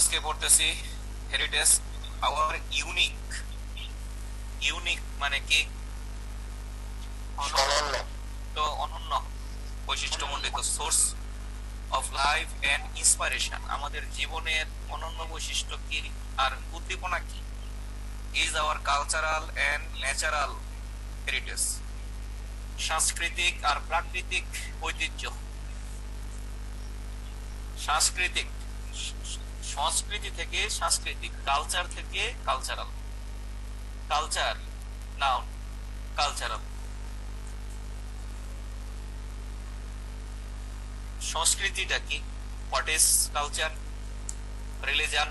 আজকে পড়তেছি heritage hour unique. Unique মানে কি? তো অনন্য বৈশিষ্ট্যমণ্ডিত source of life and inspiration. আমাদের জীবনের অনন্য বৈশিষ্ট্য কি আর উদ্দীপনা কি? Is our cultural and natural heritage. সাংস্কৃতিক আর প্রাকৃতিক ঐতিহ্য। সাংস্কৃতিক, সংস্কৃতি থেকে সাংস্কৃতিক, কালচার থেকে কালচারাল। Culture noun, cultural. সংস্কৃতিটা কি? What is culture? রিলিজন,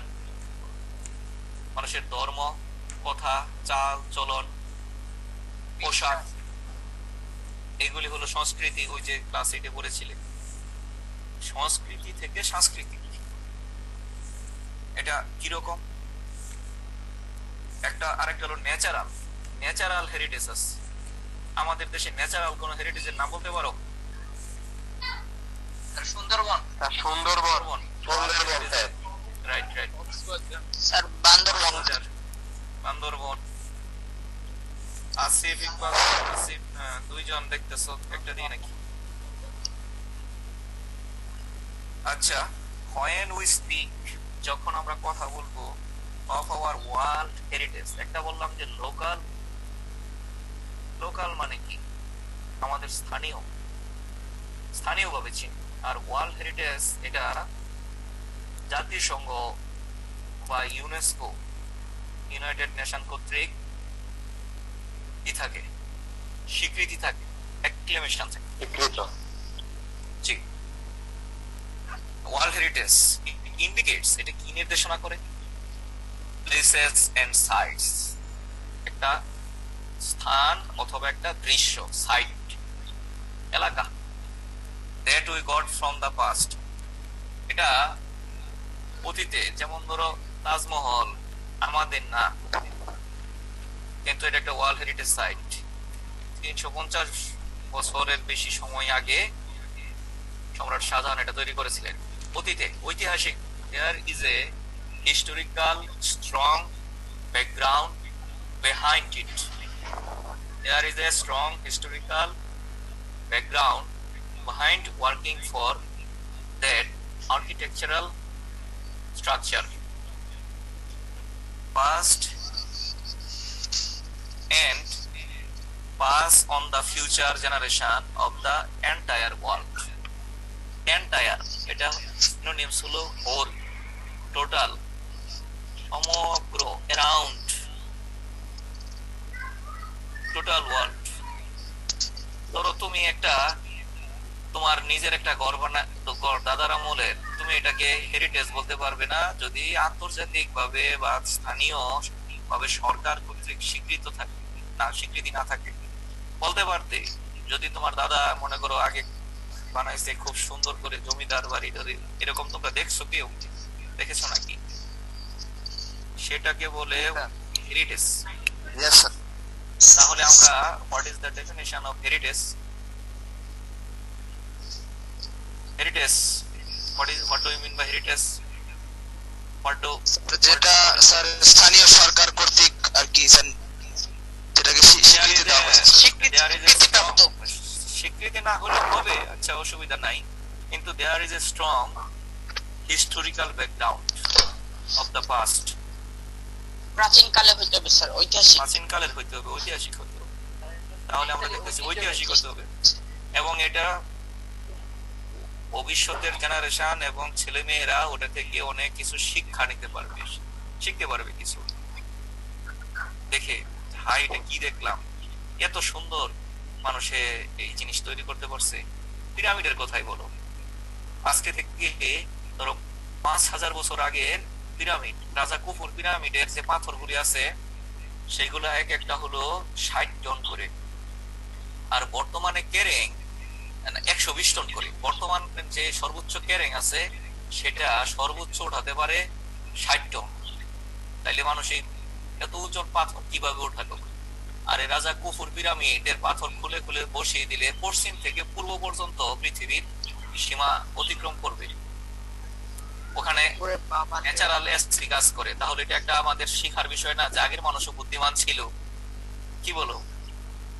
মানুষের ধর্ম, কথা, চাল চলন, পোশাক, এগুলি হলো সংস্কৃতি। ওই যে ক্লাস 8 পড়েছিলেন, সংস্কৃতি থেকে সাংস্কৃতিক। এটা কিরকম? একটা আরেকটা হলো ন্যাচারাল। ন্যাচারাল হেরিটেজ আছে আমাদের দেশে। ন্যাচারাল কোন হেরিটেজের নাম বলতে পারো? Sundarban. Sundarban, right right sir Bandarban. Bandarban. Asif Iqbal, Asif দুইজন দেখতেছো, একটা দিয়ে নাকি? আচ্ছা, when we speak, যখন আমরা কথা বলবো of our world heritage, একটা বললাম যে লোকাল। লোকাল মানে কি? আমাদের স্থানীয়, স্থানীয়ভাবে চিনি। আর ওয়ার্ল্ড হেরিটেজ এটা জাতিসংঘ বা ইউনেস্কো, ইউনাইটেড নেশন কর্তৃক কি থাকে? স্বীকৃতি থাকে, অ্যাক্লেমেশন থাকে, স্বীকৃত। জি। ওয়ার্ল্ড হেরিটেজ ইন্ডিকেটস, এটা কি নির্দেশনা করে? প্লেসেস এন্ড সাইটস, একটা স্থান অথবা একটা দৃশ্য, সাইট, এলাকা। that we got from the past, এটা অতীতে। যেমন ধরো তাজমহল আমাদের না, কিন্তু এটা একটা ওয়ার্ল্ড হেরিটেজ সাইট। 350 বছরের বেশি সময় আগে সম্রাট শাহজাহান এটা তৈরি করেছিলেন। অতীতে, ঐতিহাসিক। there is a historical strong background behind it. There is a strong historical background behind working for that architectural structure. Past and pass on the future generation of the entire world. Entire, এটা synonyms হলো whole, total, সমগ্র, around, total world। ধরো তুমি একটা, তোমার নিজের একটা ঘর দাদার আমলের, তুমি এটাকে হেরিটেজ বলতে পারবে না যদি আন্তর্জাতিক ভাবে বা স্থানীয় ভাবে সরকার কর্তৃক স্বীকৃত থাকে না, স্বীকৃতি না থাকে। বলতে পারতে যদি তোমার দাদা মনে করো আগে বানাইছে খুব সুন্দর করে জমিদার বাড়ি, যদি এরকম তোমরা দেখছো, কেউ দেখেছো নাকি? সেটাকে বলে হেরিটেজ। তাহলে আমরা what is the definition of heritage? Heritage, what do you mean by heritage? What do, যেটা স্যার স্থানীয় সরকার কর্তৃক আর কি যেটাকে স্বীকৃতি দেওয়া হয়। স্বীকৃতি না হলে হবে, আচ্ছা অসুবিধা নাই, কিন্তু there is a strong historical background of the past. প্রাচীন কালে হইতে হবে স্যার, ঐতিহাসিক। প্রাচীন কালের হইতে হবে, ঐতিহাসিক হইতে হবে। তাহলে আমরা দেখতেছি ঐতিহাসিক হতে হবে, এবং এটা ভবিষ্যতের জেনারেশন এবং ছেলে মেয়েরা ওটা থেকে অনেক কিছু শিক্ষা নিতে পারবে, শিখতে পারবে কিছু দেখে। হাই, এটা কি দেখলাম, এত সুন্দর মানুষে এই জিনিস তৈরি করতে পারছে। পিরামিডের কথাই বলো, আজকে থেকে ধরো 5000 বছর আগের পিরামিড, রাজা কুফুর পিরামিডের যে পাথরগুলি আছে সেগুলো এক একটা হলো 60 টন করে, আর বর্তমানে কেরেং 120 টন করে। বর্তমান যে সর্বোচ্চ কেরেং আছে সেটা সর্বোচ্চ উঠাতে পারে 60 টন। তাইলে মানুষ এত ওজন পাথর কিভাবে উঠালো? আর রাজা কুফুর পিরামিডের পাথর খুলে খুলে বসিয়ে দিলে পশ্চিম থেকে পূর্ব পর্যন্ত পৃথিবীর সীমা অতিক্রম করবে। ওখানে ওরে বাবা রে। ন্যাচারাল এসসি কাজ করে, তাহলে এটা একটা আমাদের শিখার বিষয় না যে আগের মানুষও বুদ্ধিমান ছিল? কি বলো?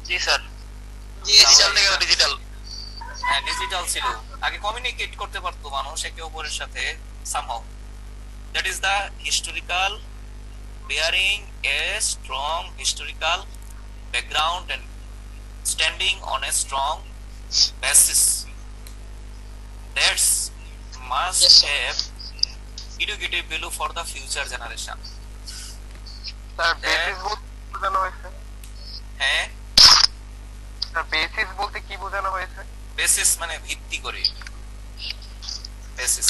জি স্যার। জি ডিজিটাল স্যার। থেকে ডিজিটাল। হ্যাঁ, ডিজিটাল ছিল, আগে কমিউনিকেট করতে পারতো মানুষ একে অপরের সাথে somehow. That is the historical bearing a strong historical background and standing on a strong basis. That's must Yes, sir. have educative value for the future generation. Sir হ্যাঁ। বেসিস বলতে কি বোঝানো হয়েছে? হ্যাঁ, স্যার বেসিস বলতে কি বোঝানো হয়েছে? বেসিস মানে ভিত্তি করে, বেসিস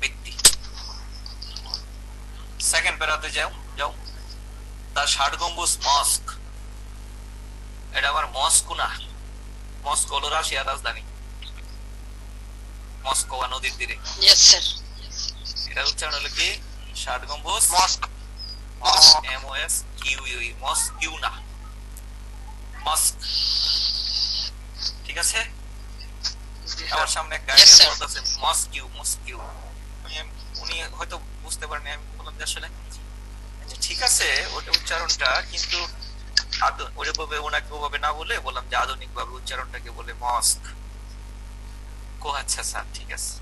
ভিত্তি। সেকেন্ড প্যারাতে যাও যাও। দা 60 গম্বুজ মস্ক, এটা আবার মস্কো না, মস্কো হলো রাশিয়ার রাজধানী, মস্কোয়া নদীর তীরে। Yes sir. এটা উচ্চারণ হলো কি 60 গম্বুজ মস্ক। MOS QUE, মস্কিউ না, মস্ক। ঠিক আছে, আমার সামনে এক গাড়ি Yes, sir. বলতেছে মস্কিউ মস্কিউ, উনি হয়তো বুঝতে পারেনি, আমি বললাম যে আসলে আচ্ছা ঠিক আছে ওটা উচ্চারণটা, কিন্তু ওইভাবে ওনাকে ওভাবে না বলে বললাম যে আধুনিক ভাবে উচ্চারণটাকে বলে মস্ক। কো আচ্ছা স্যার ঠিক আছে।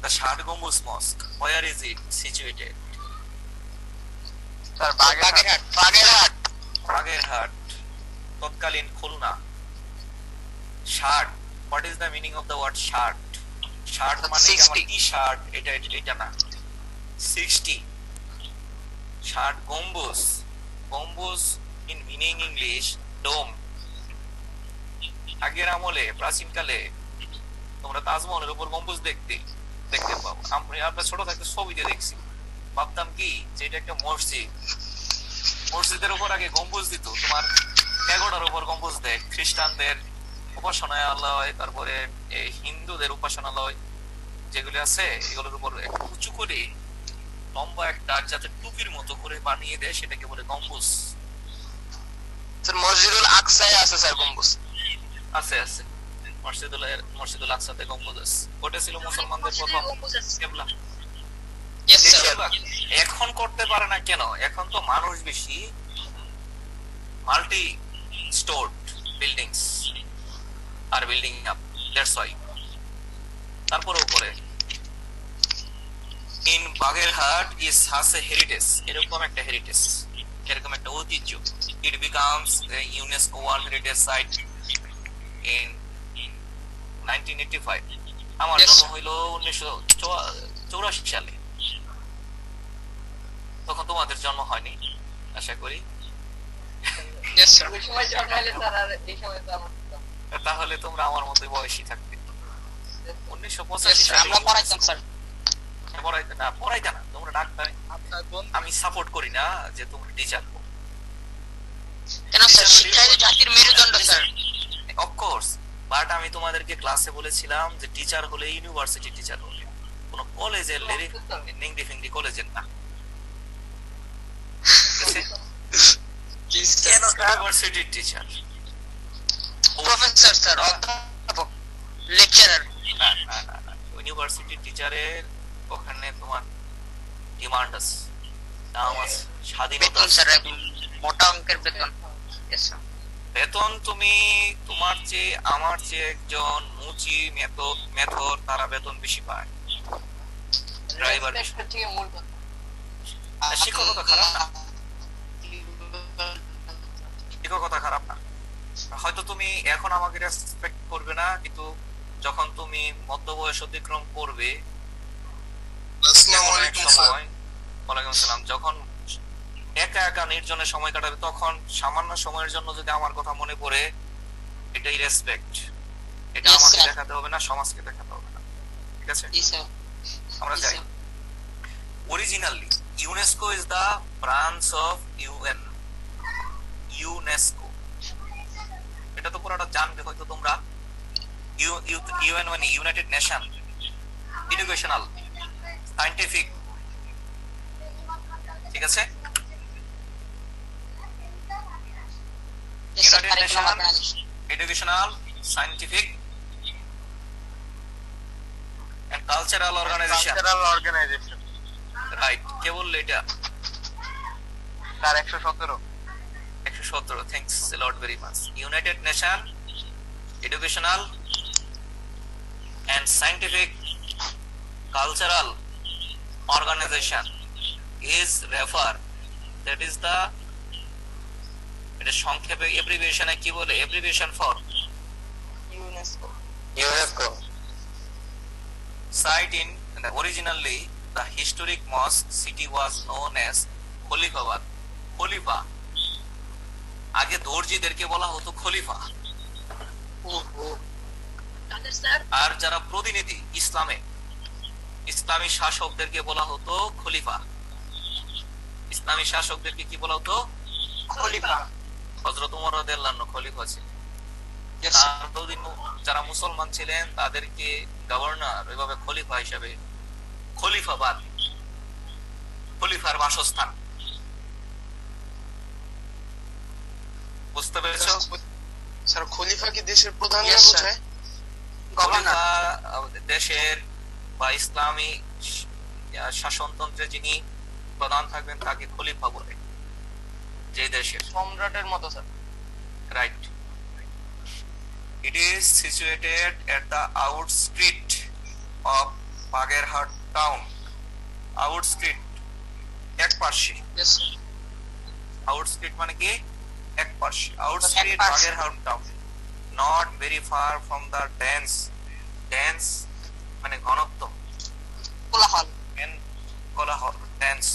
The 60 গম্বুজ mosque, where is it situated? Sir Bagerhat. Bagerhat. Bagerhat, তৎকালীন Khulna. Shirt, what is the meaning of the word shirt? Shirt মানে কি আমার 60 টি শার্ট, এটা না। 60 60 গম্বুজ, গম্বুজ ইন মিনিং ইংলিশ ডোম। আগের আমলে প্রাচীনকালে তোমরা তাজমহলের উপর গম্বুজ দেখতে পাও। আমরা ছোট থাকতে ছবিতে দেখছি, ভাবতাম কি যে এটা একটা মসজিদ, মসজিদের উপর আগে গম্বুজ দিত, তোমার প্যাগোডার উপর গম্বুজ দেয়। খ্রিস্টানদের উপাসনালয়, তারপরে এই হিন্দুদের উপাসনালয় যেগুলি আছে এগুলোর উপর একটু উঁচু করে লম্বা একটা যাতে টুপির মতো করে বানিয়ে দেয়, সেটাকে বলে গম্বুজ। স্যার মসজিদুল আকসায় আছে স্যার গম্বুজ। আছে আছে, মসজিদুল আকসাতে গম্বুজ আছে। ওটা ছিল মুসলমানদের প্রথম কিবলা। Yes sir. বেশিরভাগ এখন করতে পারে না কেন? এখন তো মানুষ বেশি, মাল্টি স্টোরড বিল্ডিংস আর বিল্ডিং আপ, দ্যাটস হোয়াই। তারপরেও করে in Bagerhat is has a heritage, এরকম একটা হেরিটেজ, এরকম একটা ঐতিহ্য। It becomes UNESCO world heritage site in 1985। আমার Yes, জন্ম sir. হইল 1984 সালে, তখন তোমাদের জন্ম হয়নি আশা করি। Yes sir. ওই সময় জন্মাইলে স্যার আর এই সময় তো আমার তাহলে তোমরা আমার মতোই বয়সী থাকতে। ইয়েস 1985 স্যার, আমরা পড়াইতাম স্যার। পড়াইতে না, তোমরা ডাক্তার। আপনার বন্ধু আমি সাপোর্ট করি না যে তোমরা টিচার। কেন স্যার? শিক্ষাই তো জাতির মেরুদণ্ড স্যার। অফকোর্স, বাট আমি তোমাদেরকে ক্লাসে বলেছিলাম যে টিচার হলে ইউনিভার্সিটি টিচার হলে, কোন কলেজের নিংড়ি ফিংড়ি কলেজের না। জি স্যার। ইউনিভার্সিটির টিচার, প্রফেসর স্যার, অধ্যাপক, লেকচারার। না না না না, ইউনিভার্সিটির টিচারের ওখানে তোমার ডিমান্ড আছে, দাম আছে, স্বাধীনতা বেতন আছে। স্যার, একদম মোটা অঙ্কের বেতন। Yes sir. বেতন তুমি তোমার চেয়ে আমার চেয়ে একজন মুচি মেথর তারা বেতন বেশি পায়, ড্রাইভার বেশি। রেসপেক্ট থেকে মূল কথা। শিক্ষকতা খারাপ না, শিক্ষকতা খারাপ না। হয়তো তুমি এখন আমাকে রেসপেক্ট করবে না, কিন্তু যখন তুমি মধ্য বয়স অতিক্রম করবে, আসসালামু এমন এক আলাইকুম স্যার। সময়, ওয়ালাইকুম আসসালাম, যখন একা একা নির্জনে সময় কাটাবে, তখন সামান্য সময়ের জন্য যদি আমার কথা মনে পড়ে, এটাই রেসপেক্ট। এটা Yes, আমাকে sir. দেখাতে হবে না, সমাজকে দেখাতে হবে না। ঠিক আছে, জি স্যার। আমরা Yes, যাই। sir. Originally, UNESCO is the branch of UN. UNESCO, এটা তো পুরোটা জানবে হয়তো তোমরা। UN মানে ইউনাইটেড নেশন, এডুকেশনাল, সায়েন্টিফিক। ঠিক আছে, Yes, sir, United curriculum Nation, organization. Educational, scientific and cultural organization. Cultural organization. Right, কে বললো এটা? Sir 117। 117, thanks a lot very much. United nation educational and scientific cultural organization is refer, that is the, এটা সংক্ষেপে এব্রিভিয়েশনে কি বলে? Abbreviation for UNESCO. UNESCO. site in originally the historic mosque city was known as Khalifabad. খলিফা, আগে দর্জিদেরকে বলা হতো খলিফা, তাদের স্যার আর যারা প্রতিনিধি ইসলামী শাসকদেরকে বলা হতো খলিফা। ইসলামী শাসকদেরকে কি বলা হতো? খলিফা। হযরত ওমর রাদিয়াল্লাহু আনহু খলিফা ছিলেন। আর যারা মুসলমান ছিলেন তাদেরকে গভর্নর, এভাবে খলিফা হিসেবে, খলিফাবাদ, খলিফার বাসস্থান। বুঝতে পেরেছো? স্যার খলিফা কি দেশের প্রধান Yes, sir. বোঝায়? খলিফা দেশের বা ইসলামী শাসনতন্ত্রে যিনি প্রধান থাকবেন তাকে খলিফা বলে, যে দেশের। সম্রাটের মতো sir. Right. It is situated at the outskirts of Bagerhat town. Outskirts, এক পার্শ্বে। Yes sir. Outskirts মানে কি? এক পার্শ্বে। Outskirts এক পার্শ্বে। Bagerhat town. Not very far from the dense মানে ঘনত্ব, কোলাহল। কোলাহল, dense,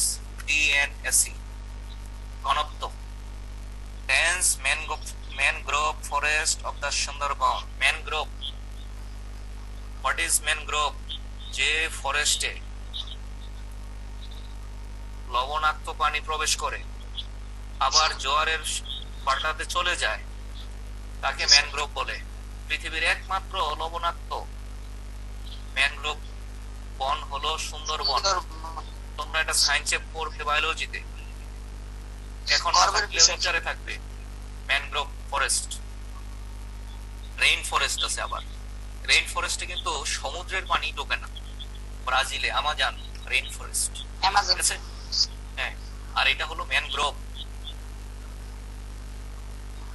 DNSE, ঘনত্ব। Dense mangrove forest of the Sundarban. Mangrove, what is mangrove? যে ফরেস্টে লবণাক্ত পানি প্রবেশ করে আবার জোয়ারের পাল্টাতে চলে যায়, তাকে ম্যানগ্রোভ বলে। পৃথিবীর একমাত্র লবণাক্ত ম্যানগ্রোভ বন হলো সুন্দরবন। তোমরা এটা সায়েন্সে পড়বে, বায়োলজিতে। এখন ফিউচারে থাকবে ম্যানগ্রোভ ফরেস্ট। রেইন ফরেস্ট আছে আবার। রেইন ফরেস্টে কিন্তু সমুদ্রের পানি ঢোকে না। ব্রাজিলে আমাজন রেইন ফরেস্ট, অ্যামাজন। ঠিক আছে? হ্যাঁ, আর এটা হলো ম্যানগ্রোভ।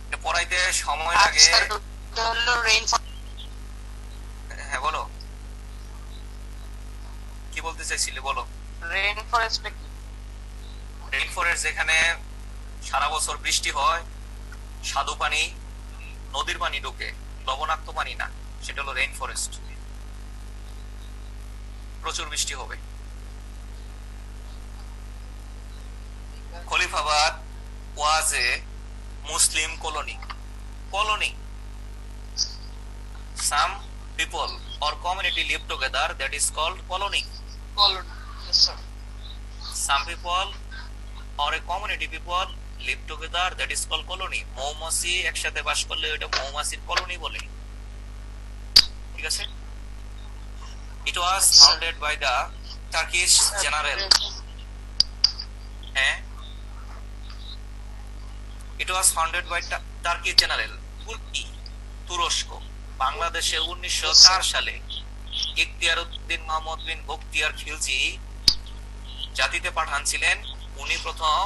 এটা পড়াইতে সময় লাগে। হলো রেইন। হ্যাঁ বলো, কি বলতে চাইছিলে বলো। রেইন ফরেস্ট কি? রেইন ফরেস্ট যেখানে সারা বছর বৃষ্টি হয়, স্বাদু পানি, নদীর পানি ঢোকে, লবণাক্ত পানি না, সেটা হলো রেইন ফরেস্ট। প্রচুর বৃষ্টি হবে। Khalifabad was a Muslim colony. Some people or community live together, that is called colony. Colony. Yes sir. Some people or a community people live together, that is called colony. মৌমাছি একসাথে বাস করলে ওটা মৌমাছির colony বলে, ঠিক আছে? It was founded by the Turkish general. হ্যাঁ, it was founded by Turkish general, তুরস্ক। বাংলাদেশে 1904 সালে ইখতিয়ার উদ্দিন মোহাম্মদ বিন বখতিয়ার খিলজি জাতিতে পাঠান ছিলেন। উনি প্রথম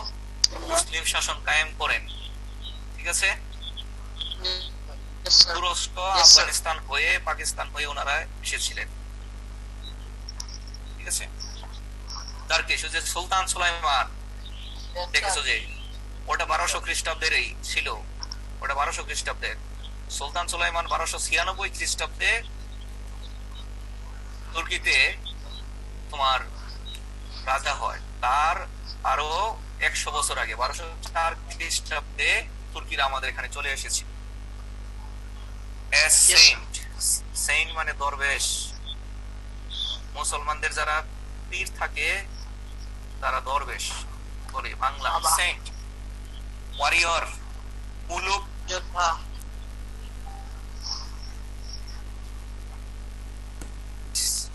মুসলিম শাসন কায়েম করেন, ঠিক আছে? Yes sir. তুরস্ক, Yes, sir. আফগানিস্তান হয়ে, পাকিস্তান হয়ে ওনারা এসেছিলেন, ঠিক আছে? তার্কিশ, যে সুলতান সুলাইমান দেখেছো যে ওটা 1200 খ্রিস্টাব্দেরই ছিল, ওটা 1200 খ্রিস্টাব্দের। সুলতান সুলাইমান 1296 খ্রিস্টাব্দে তুর্কিতে তোমার রাজা হয়। তার আরো 100 বছর আগে 1204 খ্রিস্টাব্দে তুর্কিরা আমাদের এখানে চলে এসেছিল। সেইন্ট মানে দরবেশ। মুসলমানদের যারা পীর থাকে তারা দরবেশ বলে বাংলা। সেইন্ট, ওয়ারিয়র, মুলুক, যোদ্ধা।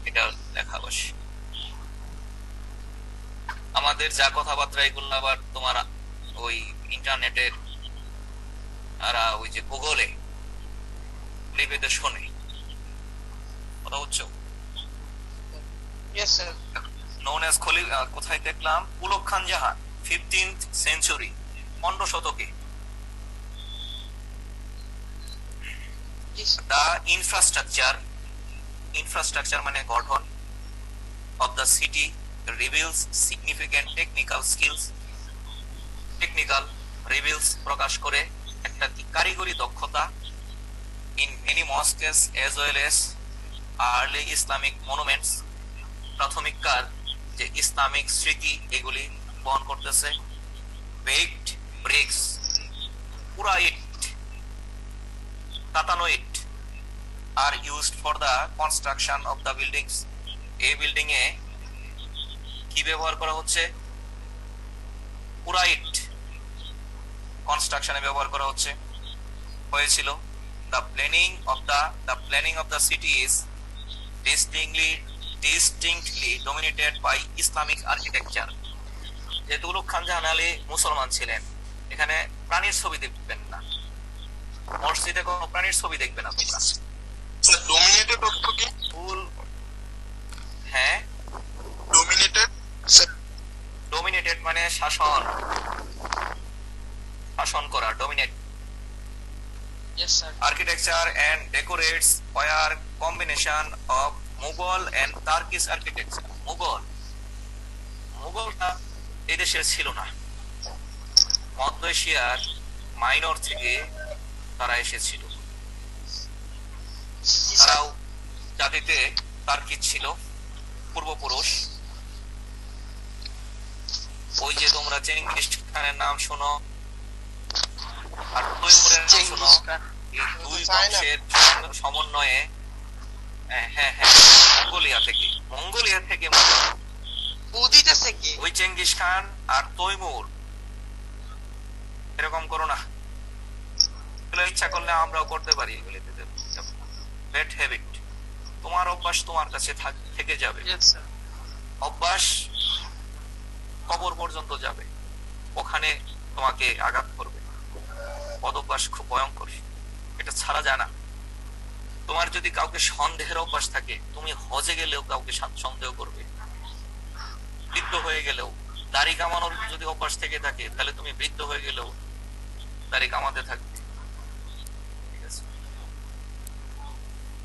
এটা লেখা বসে। আমাদের যা কথাবার্তা এগুলো আবার তোমার ওই ইন্টারনেটের আর ওই যে গুগলে লিখে শোনে, কথা বুঝছো? Yes, sir. known as কোথায় দেখলাম পুলক খান জাহান 15th century 15 শতকে Yes, sir. the infrastructure মানে গঠন of the city reveals significant technical reveals প্রকাশ করে একটা কারিগরি দক্ষতা in many mosques as well as early Islamic monuments প্রাথমিককার যে ইসলামিক স্মৃতি এগুলি বহন করতেছে baked bricks পুরা ইট কাতানো ইট are used for the construction of the buildings এই বিল্ডিং এ কি ব্যবহার করা হচ্ছে পুরা ইট কনস্ট্রাকশনে ব্যবহার করা হচ্ছে হয়েছিল the planning of the city is distinctly dominated by Islamic architecture যেহেতু উলুগ খান জাহান আলী মুসলমান ছিলেন এখানে প্রাণীর ছবি দেখবেন না মসজিদে কোনো প্রাণীর ছবি দেখবে না তোমরা স্যার ডোমিনেটেড অর্থ কি? ফুল হ্যাঁ ডোমিনেটেড স্যার ডোমিনেটেড মানে শাসন করা dominate Yes, sir. architecture and decorates were combination of Mughal and Turkish architecture মুঘলটা এই দেশে ছিল না মধ্য এশিয়ার মাইনর থেকে তারা এসেছিল তারাও জাতিতে তার্কিক ছিল পূর্বপুরুষ ওই যে তোমরা চেঙ্গিস খানের নাম শোনো আর তৈমুরের নাম শোনো এই দুই বংশের সমন্বয়ে হ্যাঁ মঙ্গোলিয়া থেকে উদিতেছে কি? ওই চেঙ্গিস খান আর তৈমুর এরকম করো না এগুলো ইচ্ছা করলে আমরাও করতে পারি ব্যাড হ্যাবিট তোমার অভ্যাস তোমার কাছে থেকে যাবে Yes, sir. অভ্যাস কবর পর্যন্ত যাবে ওখানে তোমাকে আঘাত করবে অভ্যাস খুব ভয়ঙ্কর এটা ছাড়া যায় না তোমার যদি কাউকে সন্দেহের অভ্যাস থাকে তুমি হজে গেলেও কাউকে সন্দেহ করবে বৃদ্ধ হয়ে গেলেও দাড়ি কামানোর যদি অভ্যাস থেকে থাকে তাহলে তুমি বৃদ্ধ হয়ে গেলেও দাড়ি কামাতে থাকবে ঠিক আছে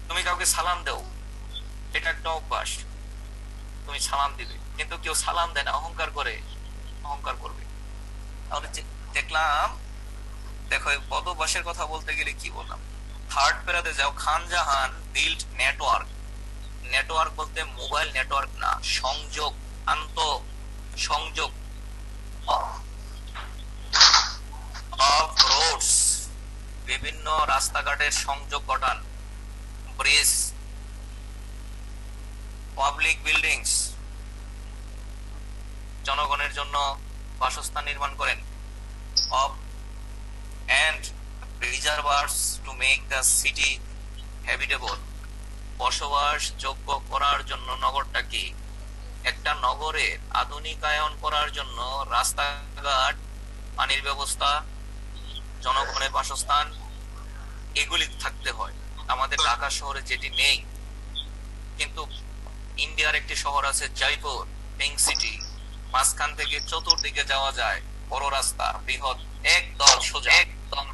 তুমি কাউকে সালাম দাও এটা একটা অভ্যাস তুমি সালাম দিবে কিন্তু কেউ সালাম দেয় না অহংকার করবে তাহলে দেখলাম দেখো পদবাসের কথা বলতে গেলে কি বললাম থার্ড প্যারাতে যাও খান জাহান বিল্ড নেটওয়ার্ক বলতে মোবাইল নেটওয়ার্ক না সংযোগ সংযোগ অফ রোডস বিভিন্ন রাস্তাঘাটের সংযোগ ঘটান ব্রিজ পাবলিক বিল্ডিংস জনগণের জন্য বাসস্থান নির্মাণ করেন of and reservoirs to make the city habitable বসবাস যোগ্য করার জন্য নগরটাকে একটা নগরের আধুনিকায়ন করার জন্য রাস্তাঘাট পানির ব্যবস্থা জনগণের বাসস্থান এগুলি থাকতে হয় আমাদের ঢাকা শহরে যেটি নেই কিন্তু ইন্ডিয়ার একটি শহর আছে জয়পুর পিঙ্ক সিটি মাঝখান থেকে চতুর্দিকে যাওয়া যায় বড় রাস্তা বৃহৎ একদম সোজা একদম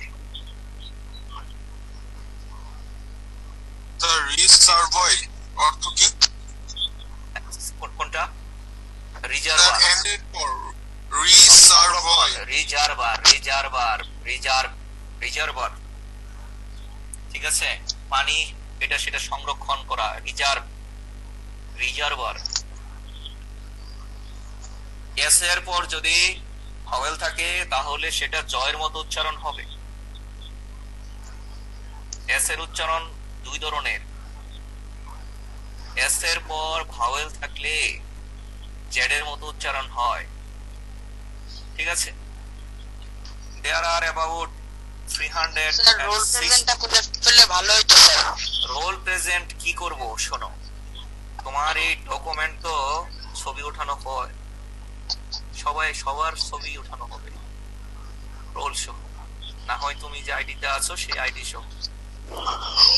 রিসার্ভয় অর্থ কি? কোনটা রিজার্ভার রিজার্ভার ঠিক আছে পানি এটা সেটা সংরক্ষণ করা রিজার্ভার এস এর পর যদি ভাওয়েল থাকে তাহলে সেটা জয়ের মতো উচ্চারণ হবে এস এর উচ্চারণ দুই ধরনের এস এর পর ভাওয়েল থাকলে জেড এর মতো উচ্চারণ হয় ঠিক আছে there are about 300 sir roll প্রেজেন্টটা করে ফেললে ভালো হতো স্যার রোল প্রেজেন্ট কি করব শোনো তোমার এই ডকুমেন্ট তো ছবি ওঠানো হয় সবার ছবি ওঠানো হবে রোল শো না হয় তুমি যে আইডিতে আছো সেই ID show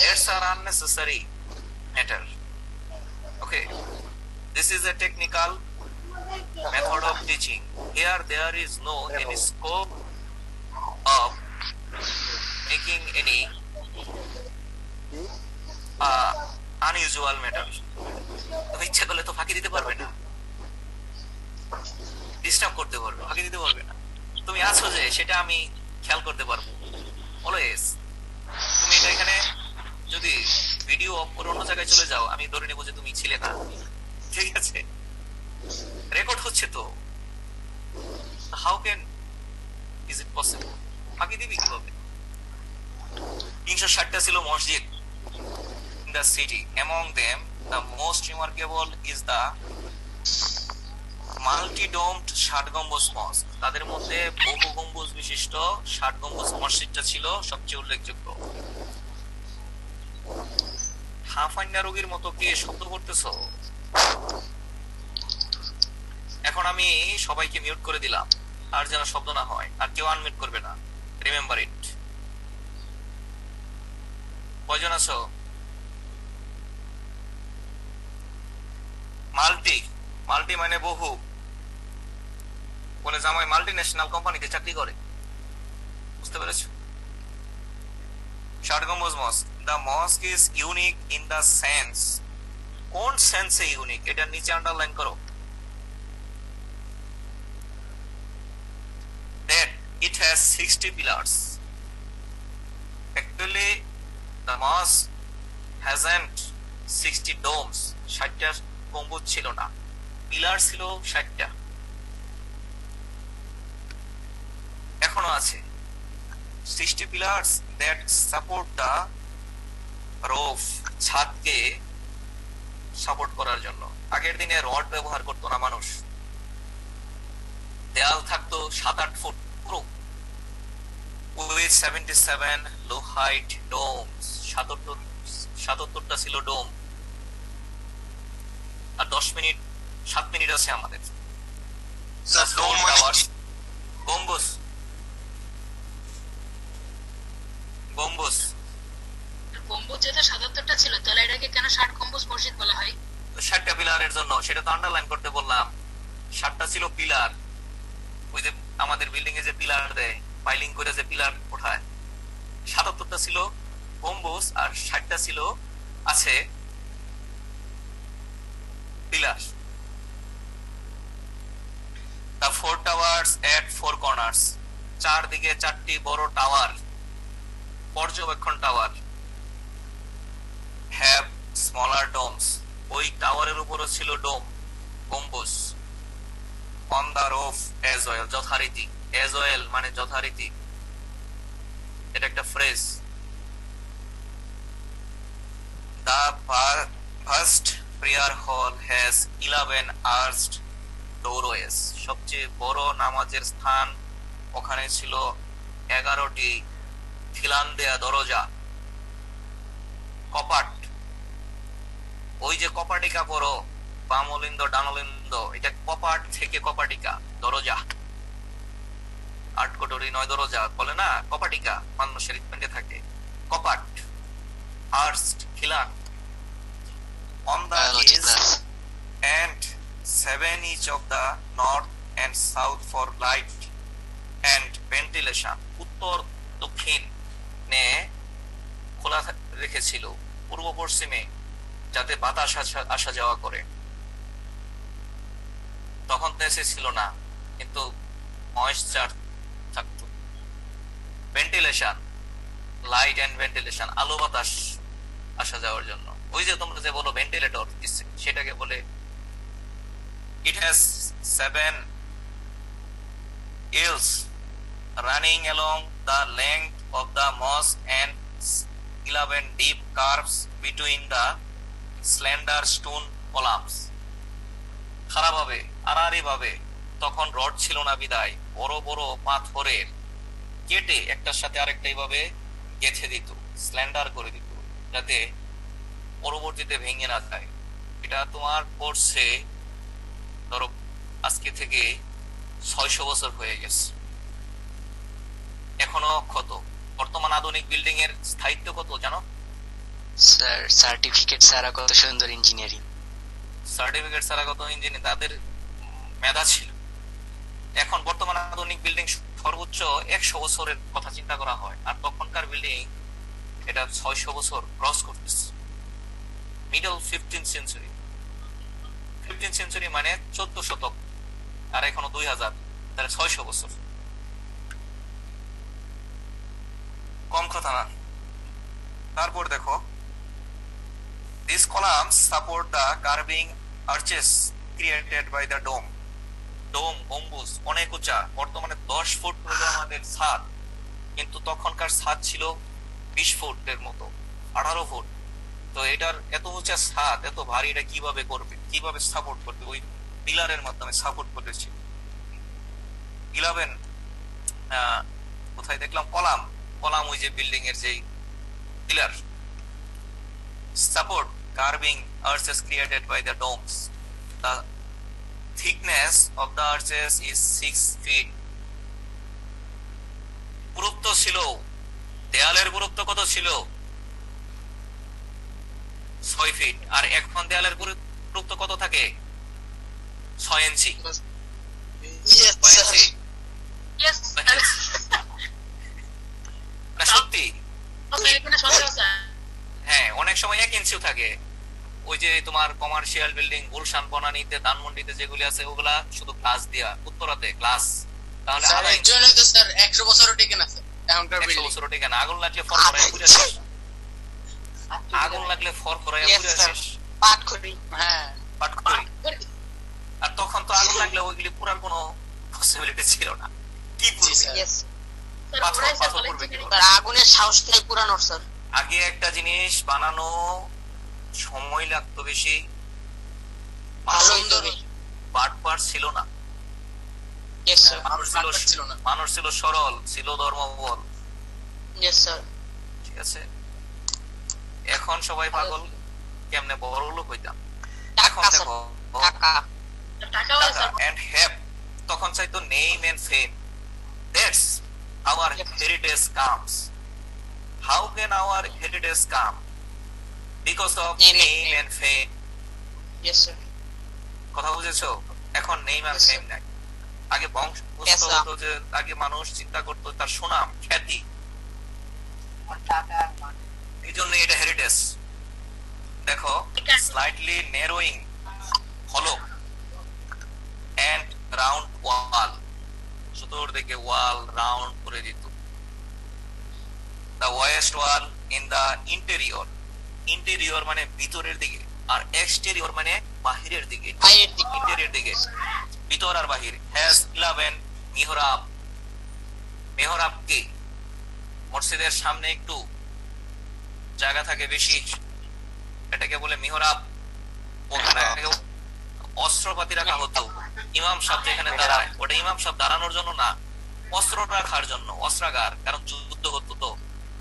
It's an unnecessary matter. Okay. This is a technical method of teaching. Here there is no any scope of making any unusual matter. তুমি ইচ্ছা করলে তো ফাঁকি দিতে পারবে না, ডিস্টার্ব করতে পারবে, ফাঁকি দিতে পারবে না। তুমি আছো যে সেটা আমি খেয়াল করতে পারবো অলওয়েজ। তুমি এটা এখানে যদি ভিডিও অফ করে অন্য জায়গায় চলে যাও, আমি ধরে নেবো যে তুমি ছিলে না, ঠিক আছে? রেকর্ড হচ্ছে তো, how can is it possible? ফাঁকি দিবি কিভাবে? 360টা ছিল মসজিদ in the city. Among them, the most remarkable is the multi-domed ষাট গম্বুজ মসজিদ। তাদের মধ্যে বহু গম্বুজ বিশিষ্ট ষাট গম্বুজ মসজিদটা ছিল সবচেয়ে উল্লেখযোগ্য। হাঁফান্না রোগীর মতো কে শব্দ করতেছো? এখন আমি সবাইকে মিউট করে দিলাম, আর যেন শব্দ না হয়, আর কেউ আনমিউট করবে না। Remember it. কয়জন আছো? মাল্টি, মাল্টি মানে বহু। বলে জামাই মাল্টি ন্যাশনাল কোম্পানিতে চাকরি করে, বুঝতে পেরেছো? ষাট গম্বুজ mosque. The mosque is unique in the sense. কোন সেন্সে ইউনিক? এটা নিচে আন্ডারলাইন করো। That it has 60 pillars. Actually, the mosque hasn't 60 domes. 60টা গম্বুজ ছিল না, পিলার ছিল 60টা। এখনো আছে 60 pillars that support the roof, ছাদকে সাপোর্ট করার জন্য। আগের দিনে রড ব্যবহার করতো না মানুষ, দেয়াল থাকতো 7-8 ফুট পুরো, with 77 low height domes। 77টা ছিল ডোম। আর 7 মিনিট আছে আমাদের। গম্বুজ, গম্বুজ গম্বুজ যেটা 77টা ছিল, তাহলে এটাকে কেন 60 গম্বুজ মসজিদ বলা হয়? 60টা পিলারের জন্য, সেটা তো আন্ডারলাইন করতে বললাম। 60টা ছিল পিলার, ওই যে আমাদের বিল্ডিং এ যে পিলার দেয়, পাইলিং করে যে পিলার ওঠায়। 77টা ছিল গম্বুজ আর 60টা ছিল আছে pillar. The 4 towers at 4 corners, চারদিকে 4টি বড় টাওয়ার, পর্যবেক্ষণ টাওয়ার, have smaller domes, ওই টাওয়ারের উপরও ছিল ডোম, গম্বুজ। On the roof as well, যথারীতি। as well মানে যথারীতি, এটা একটা phrase. The first prayer hall has 11 arched doorways, সবচেয়ে বড় নামাজের স্থান, ওখানে ছিল 11টি খিলান দেয়া দরজা। কপাট, ওই যে কপাটিকা পড়ো, বামলিন্দ ডানলিন্দ, এটা কপাট থেকে কপাটিকা, দরজা। 8 কোটরি 9 দরজা বলে না, কপাটিকা মানুষের পেন্ডে থাকে। কপাট, আর্চড, খিলান। On the east and 7 each of the north and south for light and ventilation, উত্তর দক্ষিণ নে খোলা রেখেছিল, পূর্ব পশ্চিমে যাতে বাতাস আসা যাওয়া করে। তখন তো এসে ছিল না, কিন্তু ময়েশ্চার থাকতো। ভেন্টিলেশন, লাইট এন্ড ভেন্টিলেশন, আলো বাতাস আসা যাওয়ার জন্য। ওই যে তোমরা যে বলো ভেন্টিলেটর, সেটাকে বলে। It has 7 aisles running along the length of the mosque and 11 deep curves between the slender stone columns. খারাপ ভাবে, আড়াআড়ি ভাবে, তখন রড ছিল না বিদায় বড় বড় পাথরের কেটে একটার সাথে আরেকটা এইভাবে গেঁথে দিত, স্ল্যান্ডার করে দিত, যাতে পরবর্তীতে ভেঙে না যায়। এটা তোমার কোর্সে ধরো আজকে থেকে 600 বছর হয়ে গেছে, এখনো ক্ষত। বর্তমান আধুনিক বিল্ডিং এর স্থায়িত্ব কত জানো? স্যার সার্টিফিকেট ছাড়া কত সুন্দর ইঞ্জিনিয়ারিং। সার্টিফিকেট ছাড়া কত ইঞ্জিনিয়ার তাদের মেধা ছিল। এখন বর্তমান আধুনিক বিল্ডিং সর্বোচ্চ 100 বছরের কথা চিন্তা করা হয়, আর তখনকার বিল্ডিং এটা 600 বছর ক্রস করতেছে। Middle 15th century, 15th century মানে 14 শতক, আর এখনো 2000, তাহলে 600 বছর, কম কথা না। তারপর দেখো, these columns support the curving arches created by the dome. ডোম গম্বুজ অনেক উঁচা, বর্তমানে 10 ফুট হলো আমাদের ছাদ, কিন্তু তখনকার ছাদ ছিল 20 ফুটের মতো, 18 ফুট। তো এটার এত উঁচা ছাদ, এত ভারী, এটা কিভাবে করবে, কিভাবে সাপোর্ট করবে? ওই পিলারের মাধ্যমে সাপোর্ট করেছে। 11 কোথায় দেখলাম, কলাম, কলাম ওই যে বিল্ডিং এর যে pillar. Support carving arches created by the domes. The thickness of the arches is 6 feet. পুরুত্ব ছিল, দেয়ালের পুরুত্ব কত ছিল? 6 ফিট। আর এখন দেয়ালের পুরুত্ব কত থাকে? 6 ইঞ্চি। Yes, 6 sir. ইঞ্চি Yes, না সত্যি? স্যার এখানে সন্দেহ স্যার। হ্যাঁ, অনেক সময় 1 ইঞ্চিও থাকে। ওই যে তোমার কমার্শিয়াল বিল্ডিং গুলশান বনানীতে ধানমন্ডিতে যেগুলি আছে ওগুলা শুধু গ্লাস দিয়া, উত্তরাতে গ্লাস, তাহলে স্যার আড়াই এর জন্য তো স্যার 100 বছরও টিকে না স্যার এখনকার 100 বিল্ডিং। বছরও টিকে না। আগুন লাগলে ফরফরায় পুড়ে শেষ, আগুন লাগলে ফরফরায় Yes, পুড়ে sir. শেষ, পাট করি হ্যাঁ পাট করি। আর তখন তো আগুন লাগলে ওইগুলি পুরার কোনো পসিবিলিটি ছিল না। কি জি পুরবে? স্যার Yes, স্যার পাথর, ওরাই স্যার পাথর বলেন পড়বে যে কি? স্যার আগুনের সাহসটাই পুরানোর স্যার। আগে একটা জিনিস বানানো সময় লাগতো বেশি, ভালো সুন্দর বাটপার ছিল না, ইয়েস স্যার ছিল না, মানুষ ছিল সরল, ছিল ধর্মবল। ইয়েস স্যার ঠিক আছে, এখন সবাই পাগল কেমনে বড় লোক হইতাম। এখন টাকা স্যার দেখো, টাকা টাকা হয় স্যার। and have, তখন চাইতো name and fame. That's our heritage comes. How can our heritage come? Because of name and fame. Yes sir কথা বুঝেছো? এখন নেম আর Yes, sir. ফেম নাই। আগে বংশ Yes, sir. হতো যে আগে মানুষ চিন্তা করতো তার সুনাম খ্যাতি, এই জন্য এটা হেরিটেজ। দেখো, স্লাইটলি নেরোয়িং হলো এন্ড রাউন্ড ওয়াল, চতুর্দিকে ওয়াল রাউন্ড করে দিত। The West wall in the interior, interior মানে ভিতরের দিকে, আর এক্সটেরিয়র মানে বাহিরের দিকে, বাইরের দিকে ইন্টেরিয়র দিকে, ভিতর আর বাহির। হ্যাজ 11 মিহরাব, মেহরাব কি? মসজিদের সামনে একটু জায়গা থাকে বেশি, এটাকে বলে মিহরাব। ওখানে অস্ত্রপাতি রাখা হতো, ইমাম সাহেব যেখানে দাঁড়ায় ওটা ইমাম সাহেব দাঁড়ানোর জন্য না, অস্ত্র রাখার জন্য, অস্ত্রাগার। কারণ যুদ্ধ হতো তো,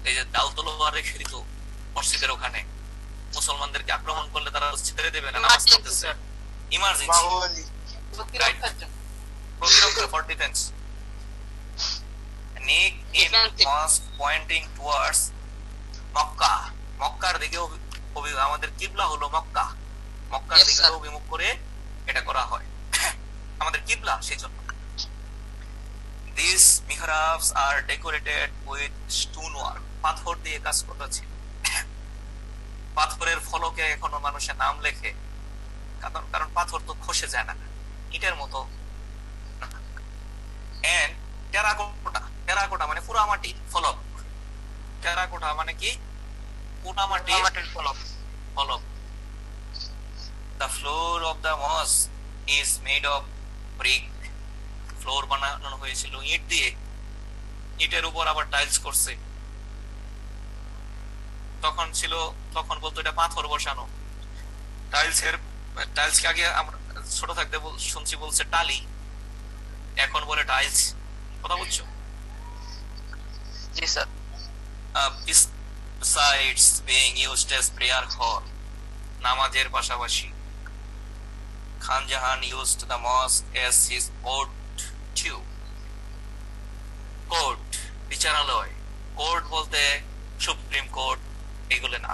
এই যে দাও তলোয়ার রেখে দিত মসজিদের ওখানে, মুসলমানদেরকে আক্রমণ করলে তারা ছেড়ে দেবে না, নামাজ পড়তেছে, ইমার্জেন্সি, প্রতিরক্ষা, ফর ডিফেন্স। নিক in mosque pointing towards Mecca, মক্কার দিকে আমাদের কিবলা হলো মক্কা, মক্কার Yes, দিকে sir. অভিমুখ করে এটা করা হয়, আমাদের কিবলা সেই জন্য। These mihrabs are decorated with stonework, পাথর দিয়ে কাজ করা ছিল। পাথরের ফলকে এখনো মানুষের নাম লেখে, কারণ পাথর তো খসে যায় না, ইটের মতো। And টেরাকোটা, টেরাকোটা মানে পোড়ামাটি ফলক, টেরাকোটা মানে কি? পোড়ামাটির ফলক, ফলক। The floor of the mosque is made of brick, floor বানানো হয়েছিল ইট দিয়ে, ইটের উপর আবার টাইলস করছে। তখন বলতো এটা পাথর বসানো, টাইলস কে আগে আমরা ছোট থাকতে শুনছি বলছে টালি, এখন বলে টাইলস। কথা বুঝছো? জি sir Besides being used as prayer hall, নামাজের পাশাপাশি Khan Jahan used the mosque as his court too. Court, বিচারালয়। কোর্ট বলতে সুপ্রিম কোর্ট এগুলো না,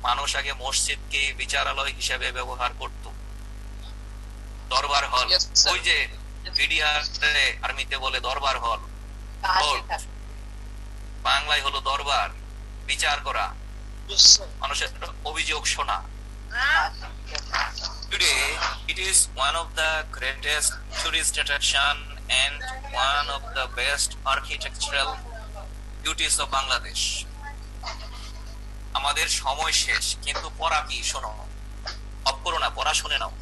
মানুষ আগে মসজিদকে বিচারালয় হিসেবে ব্যবহার করত। দরবার হল, Yes, sir. ওই যে বিডিআর আর্মিতে বলে দরবার হল, বাংলায় হলো দরবার, বিচার করা, Yes, sir. মানুষের অভিযোগ শোনা। Today, it is one of the greatest tourist attraction and one of the best architectural beauties of Bangladesh. আমাদের সময় শেষ, কিন্তু পড়া কি? শোনো, অফ করো না, পড়া শুনে নাও।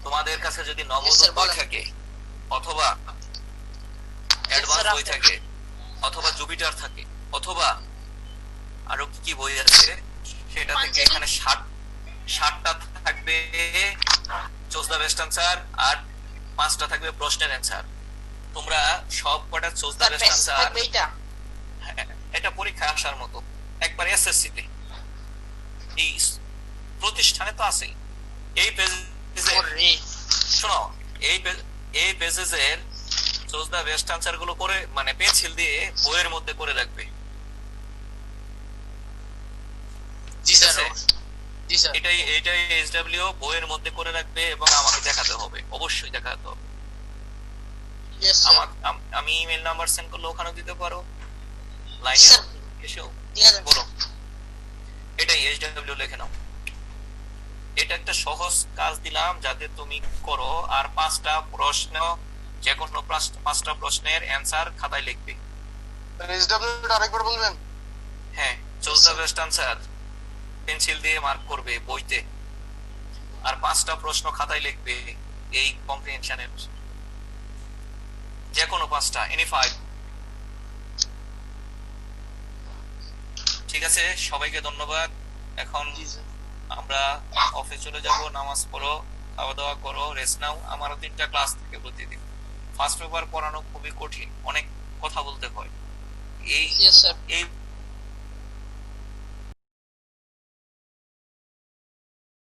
তোমাদের কাছে যদি Yes, নবোদয় sir, বই বলেন। থাকে, অথবা অ্যাডভান্স sir, বই আপনি- থাকে, অথবা জুপিটার থাকে, অথবা আরো কি কি বই আছে, সেটা থেকে পাঞ্জাবি? এখানে 60টা থাকবে চুজ দ্য বেস্ট অ্যান্সার, আর 5টা থাকবে প্রশ্নের অ্যান্সার। তোমরা সব কটা choose the sir best page answer, থাকবে এটা এটা পরীক্ষায় আসার মতো, একবার এসএসসি তে এই প্রতিষ্ঠানে তো আছেই। এই পেজে ওরে শোনো, এই পেজের চুজ দ্য বেস্ট অ্যান্সার গুলো করে, মানে পেন্সিল দিয়ে বইয়ের মধ্যে করে রাখবে। জি ঠিক স্যার আছে? জি স্যার এটাই এসডব্লিউ বইয়ের মধ্যে করে রাখবে এবং আমাকে দেখাতে হবে, অবশ্যই দেখাতে হবে। ইয়েস স্যার আমি ইমেল নাম্বার সেন্ড করলে ওখানে দিতে পারো, লাইনে স্যার এসেও দিয়ে দেন বলো। এটাই এসডব্লিউ লিখে নাও। এটা একটা সহজ কাজ দিলাম যাতে তুমি করো, আর 5টা প্রশ্ন, যে কোনো 5টা প্রশ্নের অ্যান্সার খাতায় লিখবে। এসডব্লিউ আরেকবার বলবেন? হ্যাঁ, choose the best answer pencil দিয়ে মার্ক করবে বইতে, আর 5টা প্রশ্ন খাতায় লিখবে এই কম্প্রিহেনশনের, যে কোনো 5টা, এনি 5। ঠিক আছে, সবাইকে ধন্যবাদ। এখন আমরা অফিস চলে যাব, নামাজ পড়ো, খাওয়া দাওয়া করো, রেস্ট নাও। আমারও 3টা ক্লাস থাকে প্রতিদিন। ফার্স্ট পেপার পড়ানো খুবই কঠিন, অনেক কথা বলতে হয়। এই ইয়েস স্যার এই